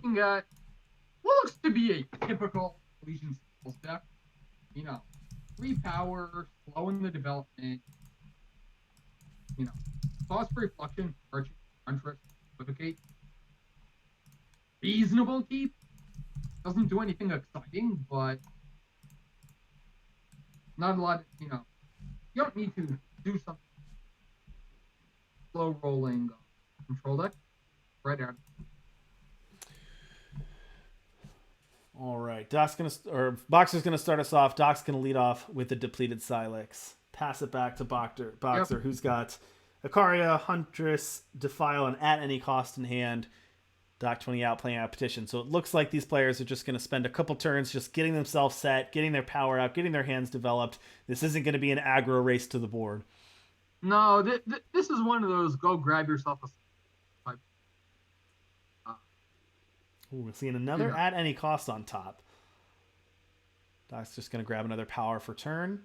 looking at what looks to be a typical Elysian Spells deck. 3 power, slowing the development, you know, Pause for Reflection, Arching, Huntress, Equivocate. Reasonable keep. Doesn't do anything exciting, but not a lot, you don't need to do something slow rolling control deck right out. All right, Boxer's gonna start us off. Doc's gonna lead off with the depleted Silex. Pass it back to Boxer, Yep. who's got Ikaria, Huntress, Defile, and at any cost in hand. Doc28 out playing out Petition. So it looks like these players are just going to spend a couple turns just getting themselves set, getting their power out, getting their hands developed. This isn't going to be an aggro race to the board. No, this is one of those go grab yourself a type. We're seeing another at any cost on top. Doc's just going to grab another power for turn,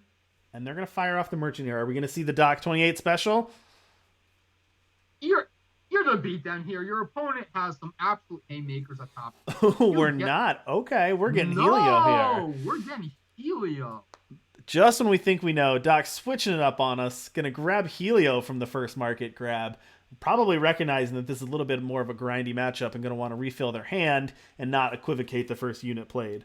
and they're going to fire off the Merchant here. Are we going to see the Doc28 special? You're the beatdown here. Your opponent has some absolute haymakers at top. Oh, we're not. Okay, we're getting Helio here. We're getting Helio. Just when we think we know, Doc's switching it up on us. Going to grab Helio from the first market grab. Probably recognizing that this is a little bit more of a grindy matchup and going to want to refill their hand and not equivocate the first unit played.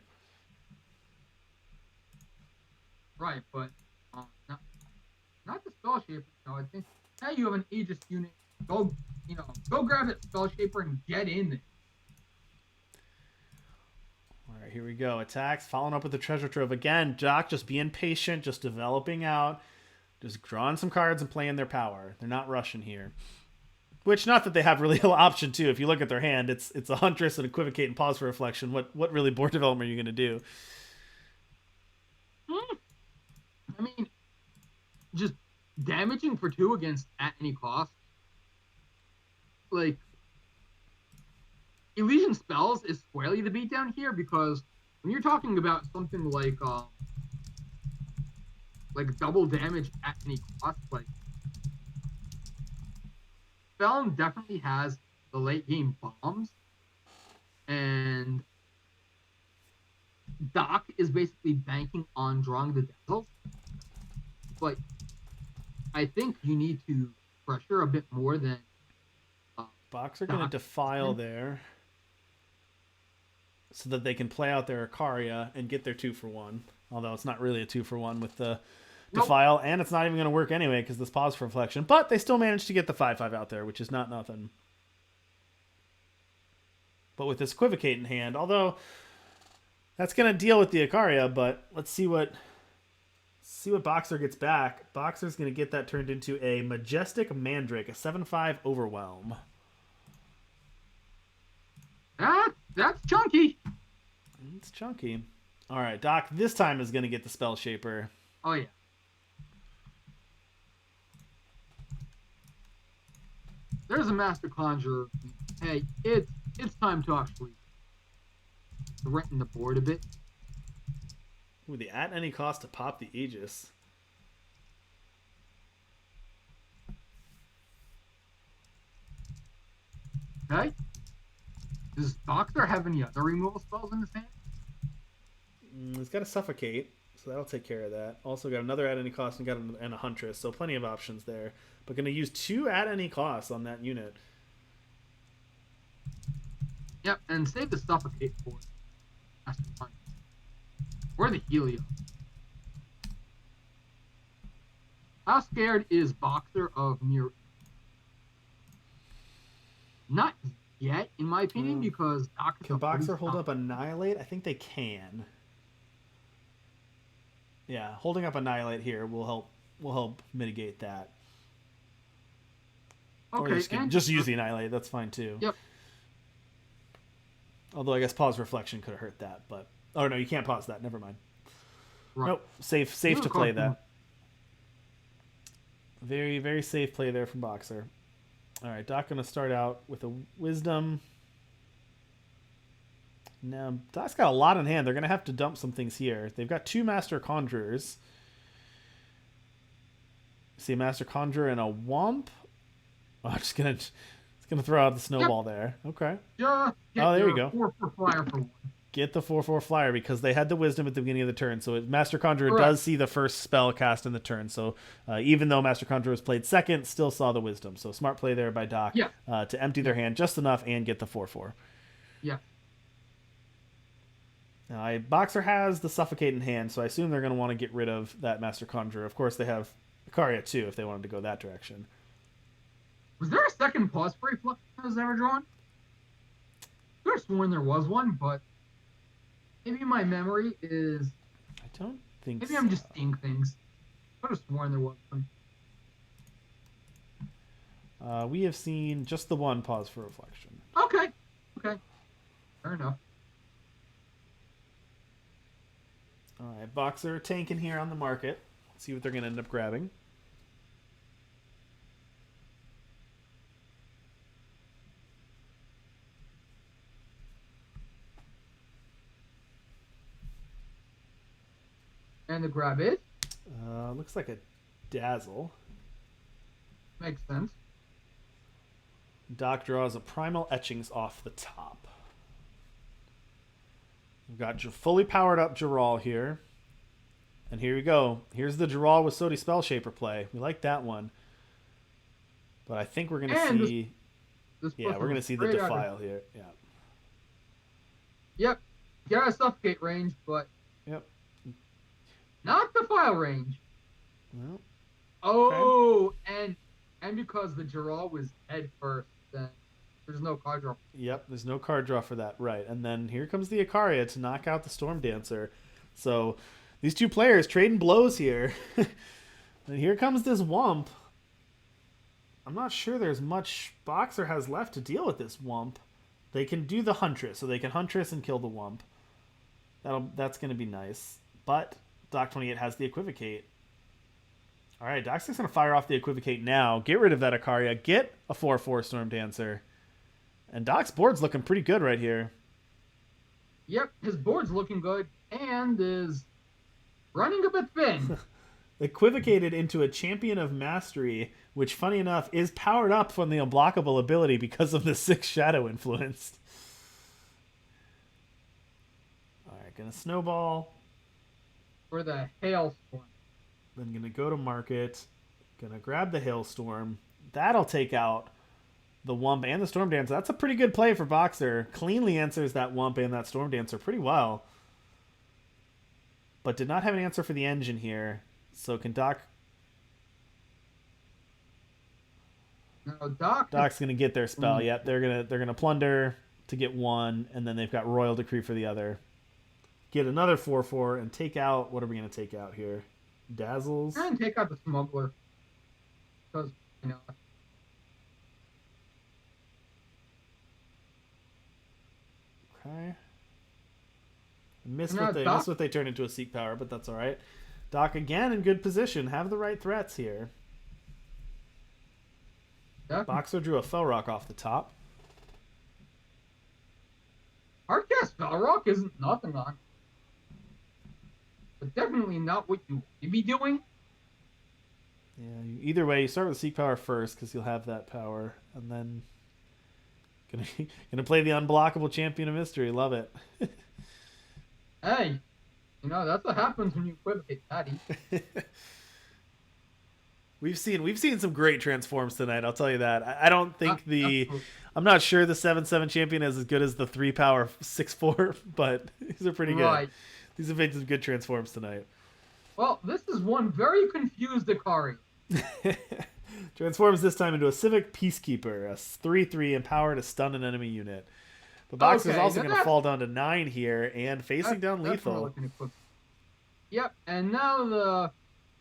Right, but not the Spell Shaper. I think now you have an Aegis unit. Go grab that Spell Shaper and get in there. All right, here we go. Attacks, following up with the Treasure Trove. Again, Doc just being patient, just developing out, just drawing some cards and playing their power. They're not rushing here. Which, not that they have really an option to. If you look at their hand, it's a Huntress and Equivocate and Pause for Reflection. What really board development are you going to do? I mean, just damaging for 2 against at any cost. Like, Elysian Spells is squarely the beatdown here, because when you're talking about something like double damage at any cost, like Felon definitely has the late game bombs, and Doc is basically banking on drawing the Dazzles. But I think you need to pressure a bit more than Boxer going to Defile there so that they can play out their Ikaria and get their 2-for-1. Although it's not really a 2-for-1 with the Defile, and it's not even going to work anyway because this Pause for Reflection. But they still managed to get the 5/5 out there, which is not nothing. But with this Equivocate in hand, although that's going to deal with the Ikaria, but let's see what Boxer gets back. Boxer's going to get that turned into a Majestic Mandrake, a 7/5 Overwhelm. That's chunky. It's chunky. All right, Doc this time is going to get the Spell Shaper. Oh, yeah. There's a Master Conjurer. Hey, it's time to actually threaten the board a bit. With the at any cost to pop the Aegis. Okay. Does Boxer have any other removal spells in his hand? He's got a Suffocate, so that'll take care of that. Also got another at any cost and a Huntress, so plenty of options there. But going to use 2 at any cost on that unit. Yep, and save the Suffocate for Master Conjurer. Or the Helio. How scared is Boxer of Mirror? Not yet, in my opinion, because Doc can Boxer hold up Annihilate? I think they can. Yeah, holding up Annihilate here will help mitigate that. Okay, or just use the Annihilate. That's fine too. Yep. Although I guess Pause Reflection could have hurt that, but no, you can't pause that. Never mind. Right. Nope, safe to play that. Very, very safe play there from Boxer. All right, Doc going to start out with a Wisdom. Now, Doc's got a lot in hand. They're going to have to dump some things here. They've got 2 Master Conjurers. See a Master Conjurer and a Womp. Oh, it's gonna gonna throw out the snowball there. Okay. Just get Oh, there you your go. 4/4 flyer for one. Get the 4/4 flyer because they had the wisdom at the beginning of the turn. So Master Conjurer Correct. does see the first spell cast in the turn. So even though Master Conjurer was played second, still saw the wisdom. So smart play there by Doc Yeah. To empty their hand just enough and get the 4/4. Yeah. Now, Boxer has the Suffocate in hand, so I assume they're going to want to get rid of that Master Conjurer. Of course, they have Icaria too if they wanted to go that direction. Was there a second pause for reflection that was ever drawn? I could have sworn there was one, but maybe my memory is. I don't think Maybe so. I'm just seeing things. I could have sworn there was one. We have seen just the one pause for reflection. Okay. Okay. Fair enough. All right, Boxer tanking here on the market. Let's see what they're going to end up grabbing. And the grab is? Looks like a Dazzle. Makes sense. Doc draws a Primal Etchings off the top. We've got fully powered up Geralt here. And here we go. Here's the Geralt with Sodi Spellshaper play. We like that one. But I think we're going to see... This yeah, we're going to see the Defile here. Yeah. Yep. Got a Suffocate range, but... Yep. Not Defile range. Well, oh, okay. and because the Geralt was head first, then there's no card draw. Yep, there's no card draw for that. Right. And then here comes the Icaria to knock out the Storm Dancer. So these two players trading blows here. And here comes this Wump. I'm not sure there's much Boxer has left to deal with this Wump. They can do the Huntress, so they can Huntress and kill the Wump. That's going to be nice. But Doc28 has the Equivocate. All right, Doc's just going to fire off the Equivocate now. Get rid of that Icaria. Get a 4/4 Storm Dancer. And Doc's board's looking pretty good right here. Yep, his board's looking good and is running a bit thin. Equivocated into a Champion of Mastery, which, funny enough, is powered up from the unblockable ability because of the 6 Shadow influence. All right, going to Snowball. For the Hailstorm. Then going to go to Market. Going to grab the Hailstorm. That'll take out the Wump and the Storm Dancer. That's a pretty good play for Boxer. Cleanly answers that Wump and that Storm Dancer pretty well. But did not have an answer for the engine here. So can Doc... No, Doc's going to get their spell. Yep, they're gonna plunder to get one, and then they've got Royal Decree for the other. Get another 4/4 and take out... What are we going to take out here? Dazzles? Try and take out the Smuggler. Because, you know... Okay. Miss what they turned into a Seek Power, but that's all right. Doc again in good position. Have the right threats here. Yeah. Boxer drew a Fell Rock off the top. Hardcast Fell Rock isn't nothing on. But definitely not what you want to be doing. Yeah, either way, you start with Seek Power first because you'll have that power, and then gonna play the unblockable Champion of Mystery. Love it. Hey, you know that's what happens when you equivocate Patty. We've seen some great transforms tonight. I'll tell you that. I don't think I'm not sure the 7/7 champion is as good as the 3-power 6/4, but these are pretty good. Right. These have been some good transforms tonight. Well, this is one very confused Ikari. Transforms this time into a Civic Peacekeeper, a 3/3 empowered to stun an enemy unit. But Boxer's also going to fall down to 9 here and facing down lethal. Yep, and now the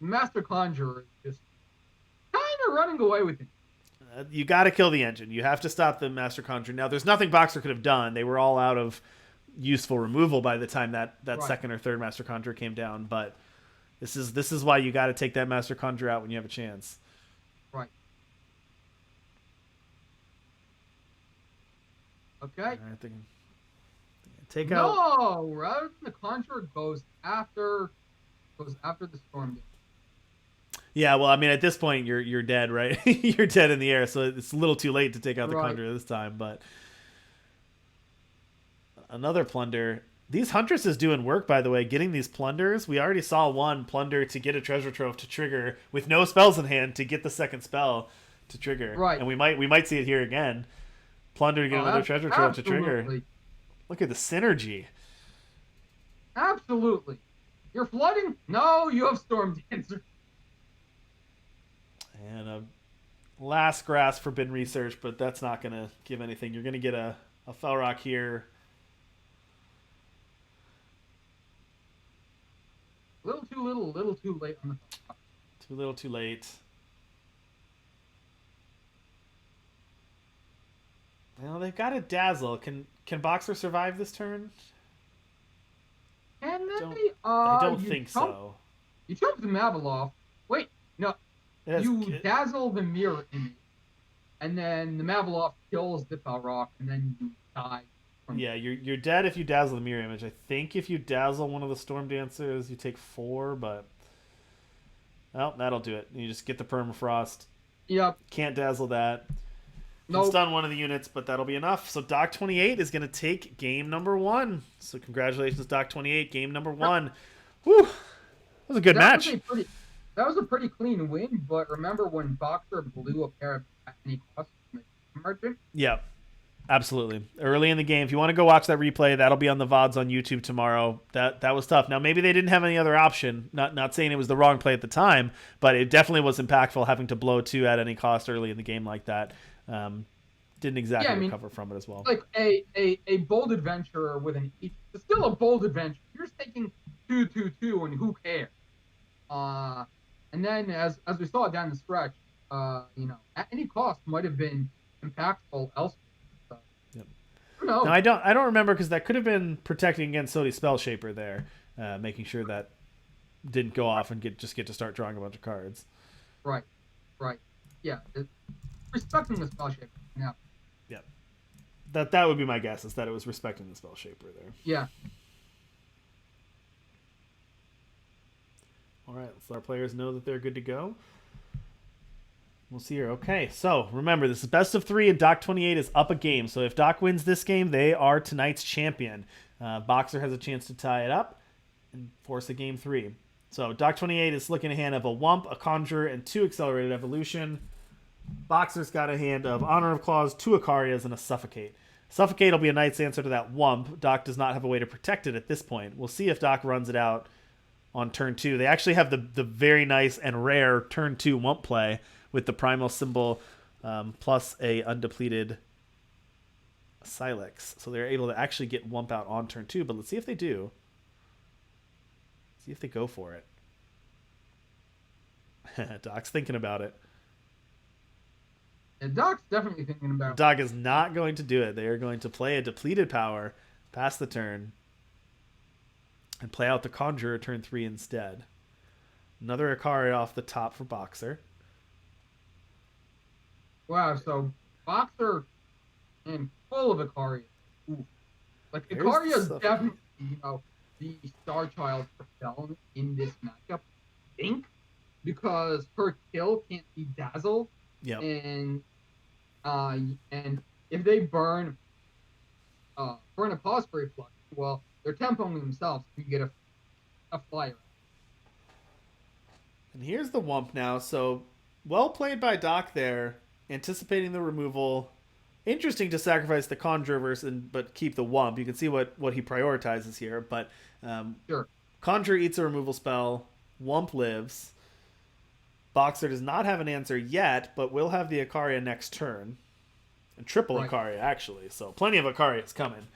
Master Conjurer is just kind of running away with it. You got to kill the engine. You have to stop the Master Conjurer. Now, there's nothing Boxer could have done. They were all out of useful removal by the time that right. Second or third Master Conjurer came down. But this is why you got to take that Master Conjurer out when you have a chance. Right. Okay. All right, take out. No, rather than the Conjurer goes after the Storm. Yeah, well, I mean, at this point, you're dead, right? You're dead in the air, so it's a little too late to take out the Right. Conjurer this time. But another plunder. These Huntresses doing work, by the way, getting these plunders. We already saw one plunder to get a treasure trove to trigger with no spells in hand to get the second spell to trigger, Right. and we might see it here again. Plunder to get Oh, another treasure trove to trigger. absolutely. Look at the synergy. Absolutely. You're flooding? No, you have Storm Dancer. And a last grass forbidden research, but that's not going to give anything. You're going to get a Fell Rock here. A little too late on the. Too little, too late. Well, they've got a Dazzle. Can Boxer survive this turn? And then I don't think so. You jump the Mabeloff. Wait, no. You dazzle the mirror image, and then the Mabeloff kills the Fell Rock, and then you die. Yeah, you're dead if you dazzle the mirror image. I think if you dazzle one of the Storm Dancers, you take 4, but well, that'll do it. You just get the Permafrost. Yep. Can't dazzle that. No. Nope. Stun one of the units, but that'll be enough. So Doc28 is going to take game number 1. So congratulations, Doc28, game number 1. Whew. That was a good match. That was a pretty clean win, but remember when Boxer blew a pair of any costs in the merchant? Yep. Absolutely. Early in the game. If you want to go watch that replay, that'll be on the VODs on YouTube tomorrow. That was tough. Now, maybe they didn't have any other option. Not saying it was the wrong play at the time, but it definitely was impactful having to blow 2 at any cost early in the game like that. Didn't exactly recover from it as well. Like a bold adventurer with an H. It's still a bold adventure. You're just taking 2/2/2, and who cares? And then as we saw down the stretch, at any cost might have been impactful elsewhere. No, I don't remember, because that could have been protecting against Sodi Spell Shaper there, making sure that didn't go off and get to start drawing a bunch of cards. Right. Yeah, respecting the Spell Shaper. Yeah. Yeah. That would be my guess, is that it was respecting the Spell Shaper there. Yeah. All right, let's let our players know that they're good to go. We'll see here. Okay, so remember, this is best of 3, and Doc28 is up a game. So if Doc wins this game, they are tonight's champion. Boxer has a chance to tie it up and force a game 3. So Doc28 is looking at a hand of a Wump, a Conjurer, and 2 Accelerated Evolution. Boxer's got a hand of Honor of Claws, 2 Icarias, and a Suffocate. Suffocate will be a Knight's answer to that Wump. Doc does not have a way to protect it at this point. We'll see if Doc runs it out on turn 2. They actually have the very nice and rare turn 2 Wump play with the Primal Symbol plus a undepleted Silex. So they're able to actually get Wump out on turn 2, but let's see if they do. See if they go for it. Doc's thinking about it. And Doc's definitely thinking about it. Doc is not going to do it. They are going to play a depleted power, pass the turn, and play out the Conjurer turn 3 instead. Another Ikari off the top for Boxer. Wow, so Boxer and full of Ikaria. Ooh. Like, Ikaria is definitely, the star child for Felon in this matchup, I think, because her kill can't be dazzled. Yep. And if they burn a Posprey Flux, well, they're tempoing themselves. You get a flyer. And here's the Wump now. So well played by Doc there, anticipating the removal. Interesting to sacrifice the Conjurer but keep the Wump. You can see what he prioritizes here. But sure. Conjurer eats a removal spell. Wump lives. Boxer does not have an answer yet, but will have the Ikaria next turn. And triple right. Ikaria, actually. So plenty of Ikarias coming.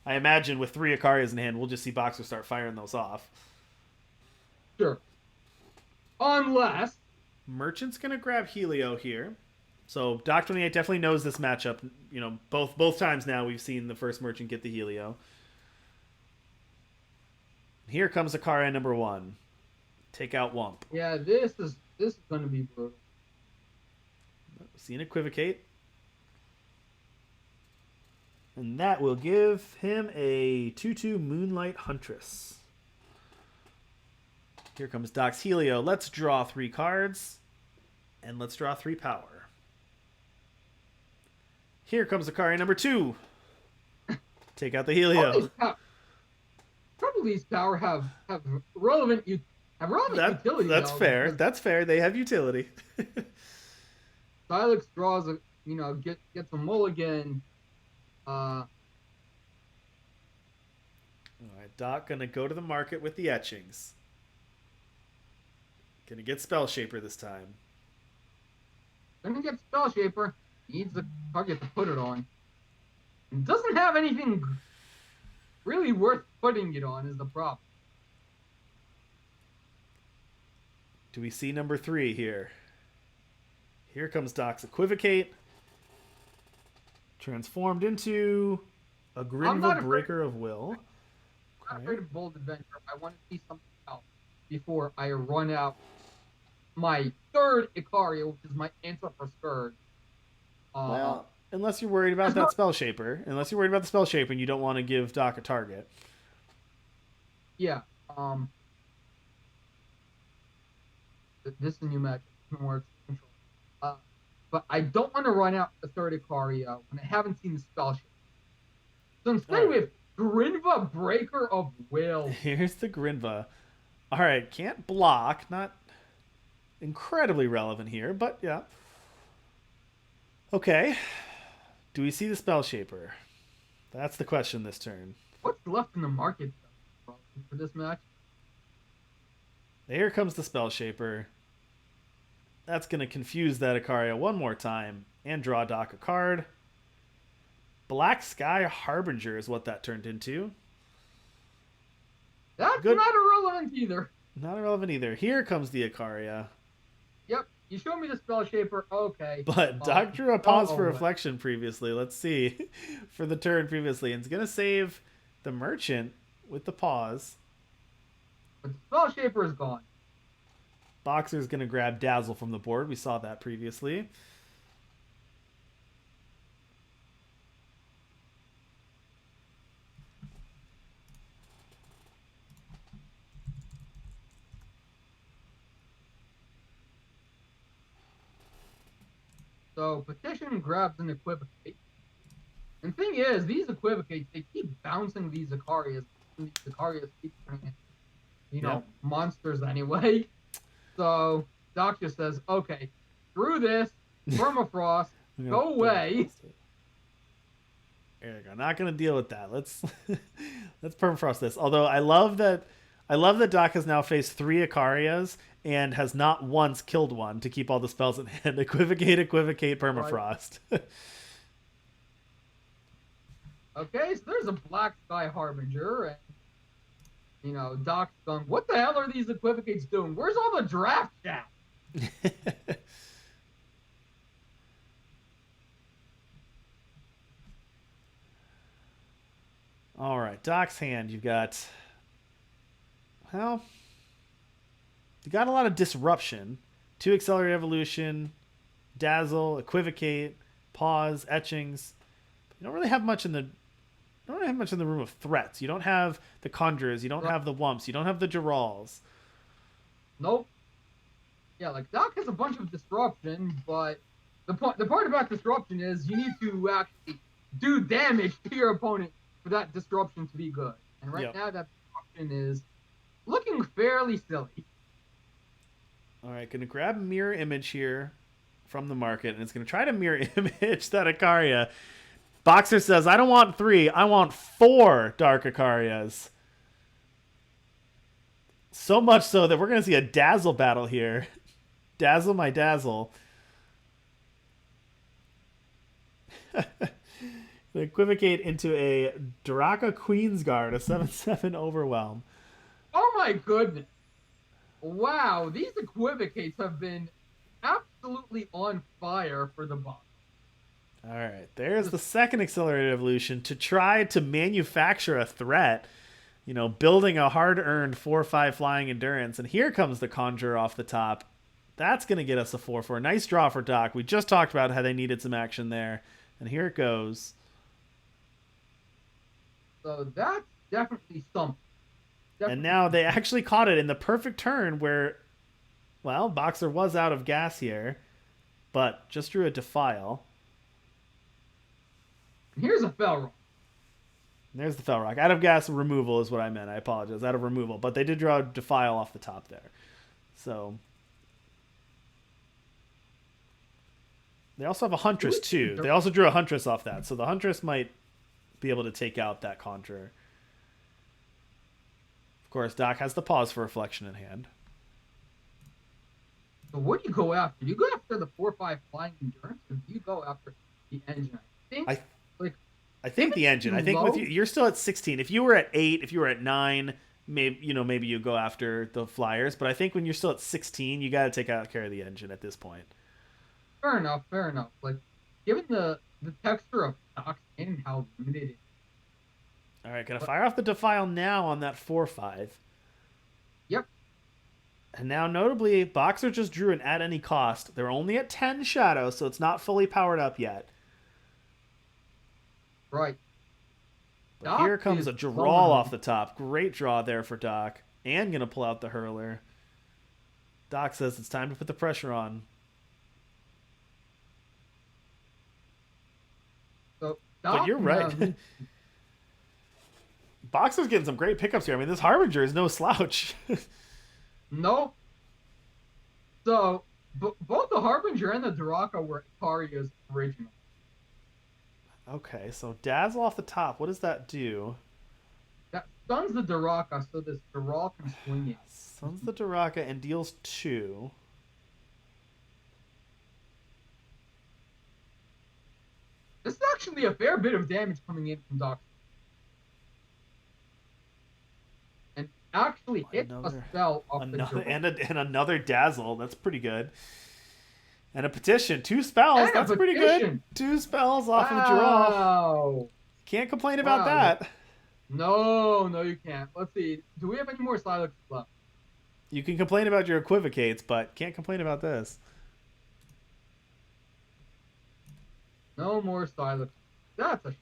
I imagine with 3 Ikarias in hand, we'll just see Boxer start firing those off. Sure. Unless Merchant's going to grab Helio here. So Doc28 definitely knows this matchup. Both times now we've seen the first Merchant get the Helio. Here comes Ikaria number 1. Take out Wump. Yeah, this is going to be brutal. See an Equivocate. And that will give him a 2/2 Moonlight Huntress. Here comes Doc's Helio. Let's draw 3 cards. And let's draw 3 power. Here comes Akari number 2. Take out the Helio. Trouble these power have relevant utility. That's though, fair. because That's fair. They have utility. Silex draws a gets a mulligan. All right, Doc gonna go to the market with the etchings. Gonna get Spell Shaper this time. Gonna get Spell Shaper. Needs a target to put it on. And doesn't have anything really worth putting it on is the problem. Do we see number 3 here? Here comes Doc's Equivocate. Transformed into a Grinva Breaker of Will. I'm not afraid of Bold Adventure. I want to see something else before I run out my third Icaria, which is my answer for Scourge. Well, unless you're worried about that Spell Shaper. Unless you're worried about the Spell Shaper and you don't want to give Doc a target. Yeah. This is a new match. More control. But I don't want to run out the third Icaria when I haven't seen the Spell Shaper. So instead we have Grinva Breaker of Will. Here's the Grinva. All right, can't block. Not incredibly relevant here, but yeah. Okay. Do we see the Spell Shaper? That's the question this turn. What's left in the market for this match? Here comes the Spell Shaper. That's going to confuse that Icaria one more time and draw Doc a card. Black Sky Harbinger is what that turned into. That's good. Not irrelevant either. Not irrelevant either. Here comes the Icaria. Yep, you showed me the Spell Shaper. Okay. But Doc drew a pause for reflection previously. Let's see. For the turn previously. And it's going to save the Merchant with the pause. But the Spell Shaper is gone. Boxer's going to grab Dazzle from the board. We saw that previously. So Petition grabs an Equivocate. And the thing is, these Equivocates, they keep bouncing these Icarias. These Icarias keep turning into, monsters anyway. So Doc just says, okay, screw this, permafrost, go away. There you go. Not going to deal with that. Let's permafrost this. Although I love that Doc has now faced 3 Icarias and has not once killed one to keep all the spells in hand. Equivocate, permafrost. Right. Okay, so there's a Black Sky Harbinger, and Doc's going, what the hell are these Equivocates doing? Where's all the draft chat? All right, Doc's hand. You got a lot of disruption. 2 Accelerated Evolution, Dazzle, Equivocate, Pause, Etchings. You don't really have much in the room of threats. You don't have the Conjurers. You don't have the Wumps. You don't have the Gerals. Nope. Yeah, like Doc has a bunch of disruption, but the part about disruption is you need to actually do damage to your opponent for that disruption to be good. And right now that disruption is looking fairly silly. All right, going to grab Mirror Image here from the market, and it's going to try to Mirror Image that Icaria. Boxer says, I don't want 3, I want 4 Dark Icarias. So much so that we're going to see a Dazzle battle here. Dazzle my Dazzle. Equivocate into a Draka Queensguard, a 7/7 Overwhelm. Oh my goodness. Wow, these Equivocates have been absolutely on fire for the box. All right, there's the second Accelerated Evolution to try to manufacture a threat, building a hard-earned 4/5 flying endurance. And here comes the Conjurer off the top. That's going to get us a 4/4. Nice draw for Doc. We just talked about how they needed some action there. And here it goes. So that's definitely something. And now they actually caught it in the perfect turn where, well, Boxer was out of gas here, but just drew a Defile. Here's a Fel Rock. There's the Fel Rock. Out of gas removal is what I meant. I apologize. Out of removal. But they did draw a Defile off the top there. So they also have a Huntress too. They also drew a Huntress off that. So the Huntress might be able to take out that Conjurer. Of course, Doc has the Pause for Reflection in hand. So what do you go after? Do you go after the 4/5 Flying Endurance, or do you go after the engine? I think the engine. I think with you, you're still at 16. If you were at 8, if you were at 9, maybe you go after the Flyers. But I think when you're still at 16, you got to take care of the engine at this point. Fair enough. Like, given the texture of Doc's and how limited it is. All right, gonna fire off the Defile now on that 4/5. Yep. And now, notably, Boxer just drew an at any cost. They're only at 10 shadow, so it's not fully powered up yet. Right. But here comes a draw off the top. Great draw there for Doc. And going to pull out the Hurler. Doc says it's time to put the pressure on. So, but you're right. Boxer's getting some great pickups here. I mean, this Harbinger is no slouch. No. So, both the Harbinger and the Duraka were Ikaria's original. Okay, so Dazzle off the top. What does that do? That stuns the Duraka, so this Dural can swing it. Stuns the Duraka and deals 2. This is actually a fair bit of damage coming in from Doc. And actually hit a spell off the Dural. And another Dazzle. That's pretty good. And a Petition. 2 spells. That's pretty good. 2 spells off of draw. Can't complain about that. No, you can't. Let's see. Do we have any more Silex left? You can complain about your Equivocates, but can't complain about this. No more Silex. That's a...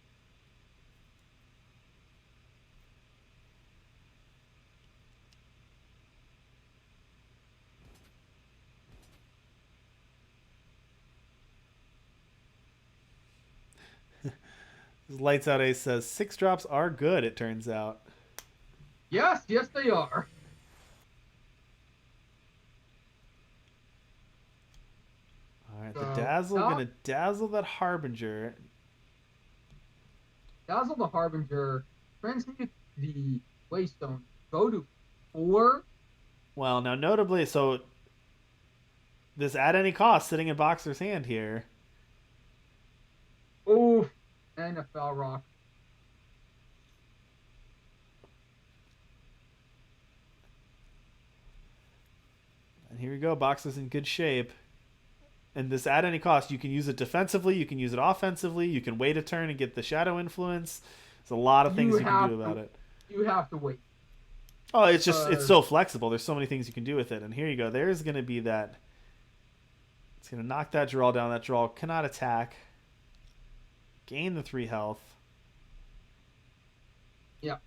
Lights Out Ace says 6 drops are good, it turns out. Yes, they are. Alright, the Dazzle gonna dazzle that Harbinger. Dazzle the Harbinger, transmute the Waystone, go to 4. Well, now notably, so this at any cost sitting in Boxer's hand here. Oof. And a Fel Rock. And here we go. Boxer's in good shape. And this at any cost, you can use it defensively, you can use it offensively, you can wait a turn and get the shadow influence. There's a lot of things you can do about it. You have to wait. Oh, it's just it's so flexible. There's so many things you can do with it. And here you go. There's going to be that. It's going to knock that draw down. That draw cannot attack. Gain the 3 health. Yeah.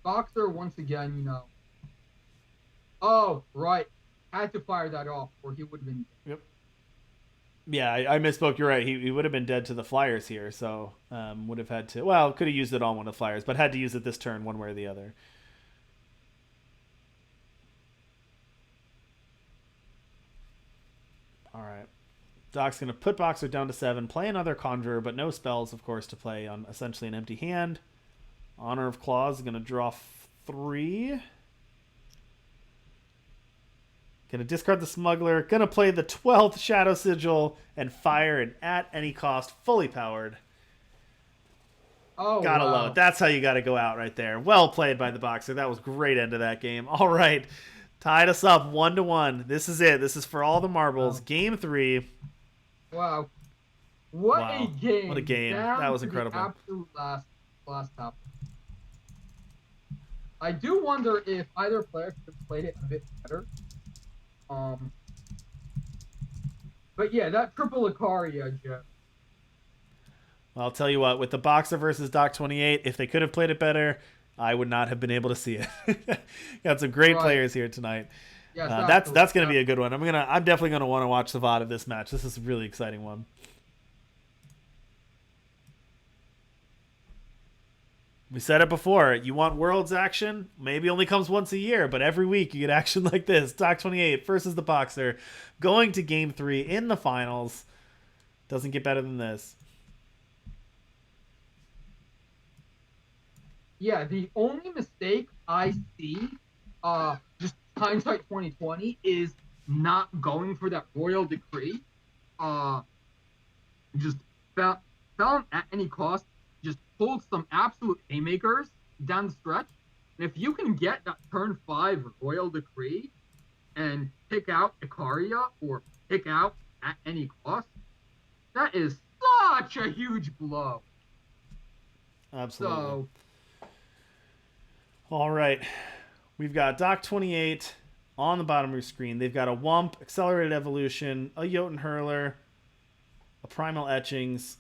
Boxer, once again, Oh, right. Had to fire that off or he would have been... Yep. Yeah, I misspoke. You're right. He would have been dead to the Flyers here, so would have had to... Well, could have used it on one of the Flyers, but had to use it this turn one way or the other. All right. Doc's going to put Boxer down to 7, play another Conjurer, but no spells, of course, to play on essentially an empty hand. Honor of Claws is going to draw 3. Going to discard the Smuggler. Going to play the 12th Shadow Sigil and fire an at any cost, fully powered. Oh, gotta love it. That's how you got to go out right there. Well played by the Boxer. That was great end of that game. All right. Tied us up 1-1. This is it. This is for all the marbles. Game 3. Wow. What a game. What a game. That was incredible. Absolute last top. I do wonder if either player could have played it a bit better. But yeah, that triple Icaria, Jeff. Well, I'll tell you what, with the Boxer versus Doc28, if they could have played it better, I would not have been able to see it. Got some great Right. players here tonight. Yes, That's gonna be a good one. I'm definitely gonna want to watch the VOD of this match. This is a really exciting one. We said it before. You want Worlds action? Maybe only comes once a year, but every week you get action like this. Doc28 versus TheBoxer, going to Game 3 in the finals. Doesn't get better than this. Yeah, the only mistake I see, just hindsight 2020, is not going for that royal decree. Just fell at any cost. Just pulled some absolute haymakers down the stretch. And if you can get that turn 5 royal decree and pick out Icaria or pick out at any cost, that is such a huge blow. Absolutely. So, all right. We've got Doc28 on the bottom of your screen. They've got a Wump, Accelerated Evolution, a Jotun Hurler, a Primal Etchings,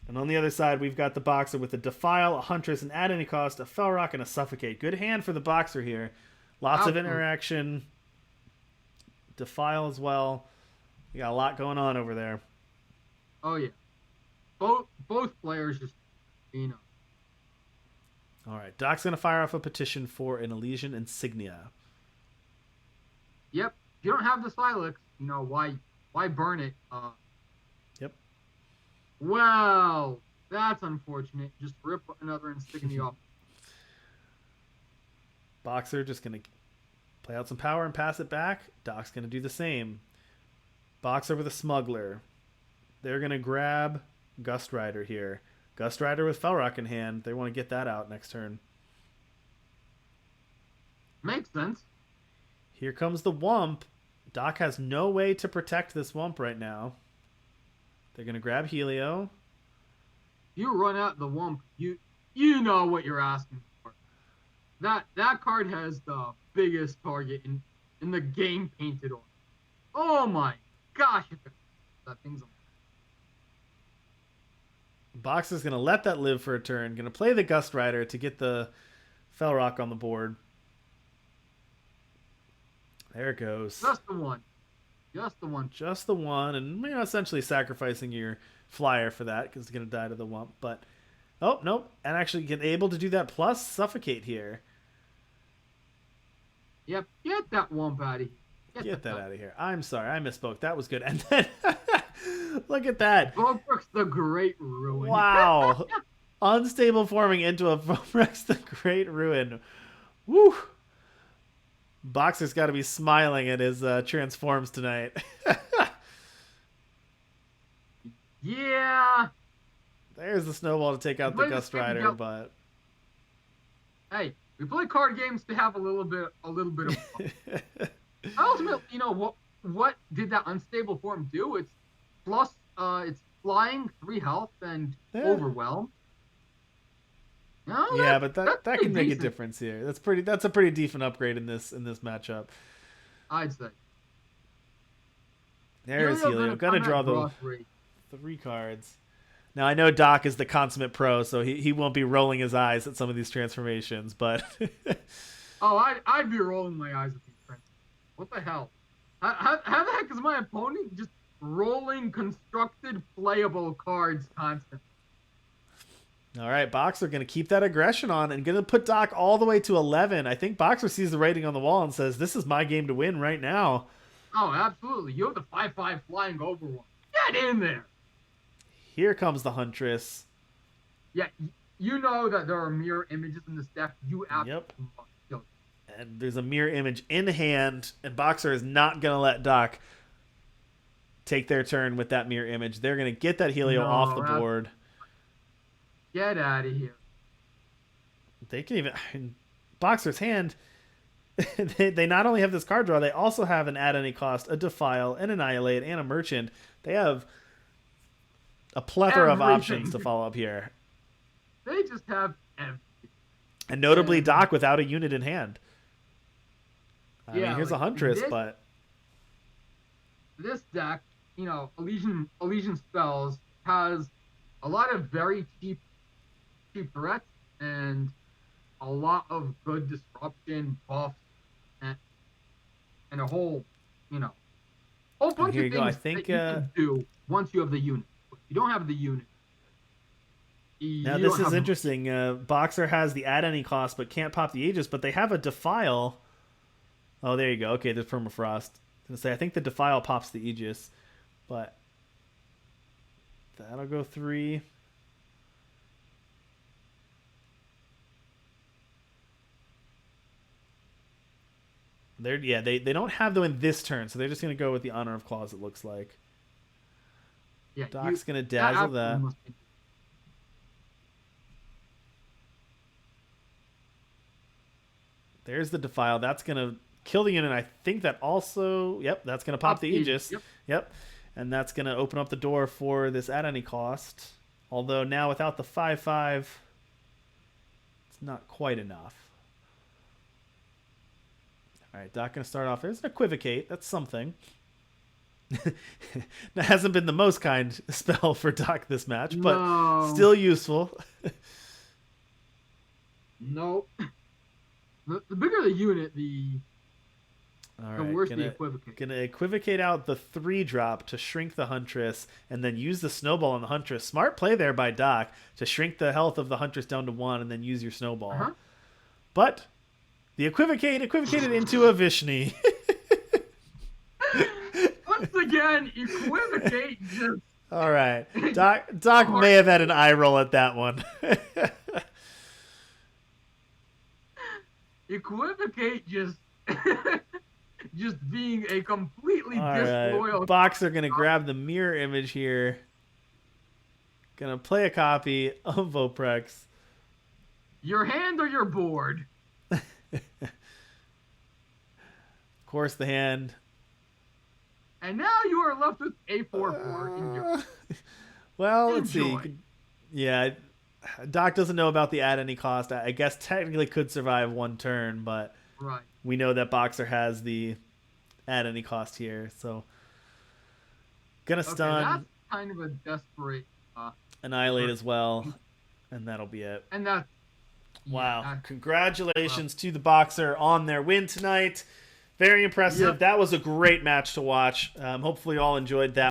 and on the other side, we've got the Boxer with a Defile, a Huntress, an At Any Cost, a Fell Rock, and a Suffocate. Good hand for the Boxer here. Lots of interaction. Defile as well. You got a lot going on over there. oh yeah, both players just, you know. All right, Doc's going to fire off a petition for an Elysian Insignia. Yep. If you don't have the Silex, why burn it? Yep. Well, that's unfortunate. Just rip another Insignia off. Boxer just going to play out some power and pass it back. Doc's going to do the same. Boxer with a Smuggler. They're going to grab Gust Rider here. Gust Rider with Fell Rock in hand. They want to get that out next turn. Makes sense. Here comes the Wump. Doc has no way to protect this Wump right now. They're going to grab Helio. You run out the Wump, you know what you're asking for. That card has the biggest target in the game painted on. Oh my gosh, that thing's on. Boxer's going to let that live for a turn. Going to play the Gust Rider to get the Fell Rock on the board. There it goes. Just the one. Just the one. Just the one. And essentially sacrificing your flyer for that because it's going to die to the Wump. But, oh, nope. And actually get able to do that plus Suffocate here. Yep. Get that Wump out of here. Get that out of here. I'm sorry. I misspoke. That was good. And then, look at that. Vobrex the Great Ruin. Wow. Unstable forming into a Vobrex the Great Ruin. Woo. Boxer's got to be smiling at his transforms tonight. Yeah. There's the snowball to take out the Gust Rider, but hey, we play card games to have a little bit of fun. Ultimately, what did that unstable form do? It's plus, it's flying, 3 health, and overwhelm. No, yeah, but that can make a difference here. That's a pretty decent upgrade in this matchup. I'd say. There's Helio. Gonna draw the 3 cards. Now I know Doc is the consummate pro, so he won't be rolling his eyes at some of these transformations, but oh, I'd be rolling my eyes at these transformations. What the hell? How the heck is my opponent just rolling constructed playable cards constantly? All right, Boxer going to keep that aggression on and going to put Doc all the way to 11. I think Boxer sees the rating on the wall and says, this is my game to win right now. Oh, absolutely. You have the 5/5 flying overwhelm. Get in there. Here comes the Huntress. Yeah, you know that there are mirror images in this deck. You absolutely must kill it. And there's a mirror image in hand, and Boxer is not going to let Doc take their turn with that mirror image. They're going to get that Helio off the board. Get out of here. They can even... Boxer's hand, they not only have this card draw, they also have an At Any Cost, a Defile, an Annihilate, and a Merchant. They have a plethora of options to follow up here. They just have everything. And notably, Doc without a unit in hand. I mean, here's a Huntress, but... This deck, Elysian Spells, has a lot of very cheap threats and a lot of good disruption buffs and, and a whole, you know, whole And bunch here of you go. I things think that you can do once you have the unit. If you don't have the unit, now you this don't is have much. interesting. Boxer has the add any cost, but can't pop the Aegis. But they have a Defile. Oh, there you go. Okay, there's Permafrost. I was gonna say I think the Defile pops the Aegis, but that'll go 3. They don't have them in this turn, so they're just gonna go with the Honor of Claws. It looks like Yeah, Doc's gonna that dazzle absolutely that. must be. There's the Defile. That's gonna kill the unit. I think that also. Yep, that's gonna pop the Aegis. Yep. Yep, and that's gonna open up the door for this at any cost. Although now without the 5/5, it's not quite enough. All right, Doc gonna start off. There's an Equivocate. That's something. That hasn't been the most kind spell for Doc this match, but No. still useful. No. The bigger the unit, All the right, worse the Equivocate. Gonna Equivocate out the 3-drop to shrink the Huntress, and then use the Snowball on the Huntress. Smart play there by Doc to shrink the health of the Huntress down to 1, and then use your Snowball. Uh-huh. But the equivocated into a Vishni. Once again, Equivocate just All right, Doc may have had an eye roll at that one. Equivocate just just being a completely All disloyal. right, Boxer gonna grab the mirror image here. Gonna play a copy of Voprex. Your hand or your board. Of course, the hand. And now you are left with a 4/4. Well, let's see. Enjoy. Yeah, Doc doesn't know about the at any cost. I guess technically could survive 1 turn, but Right. we know that Boxer has the at any cost here. So gonna Okay, stun, that's kind of a desperate. annihilate as well, and that'll be it. And that's Wow. Yeah, Congratulations to the Boxer on their win tonight. Very impressive. Yep. That was a great match to watch. Hopefully you all enjoyed that.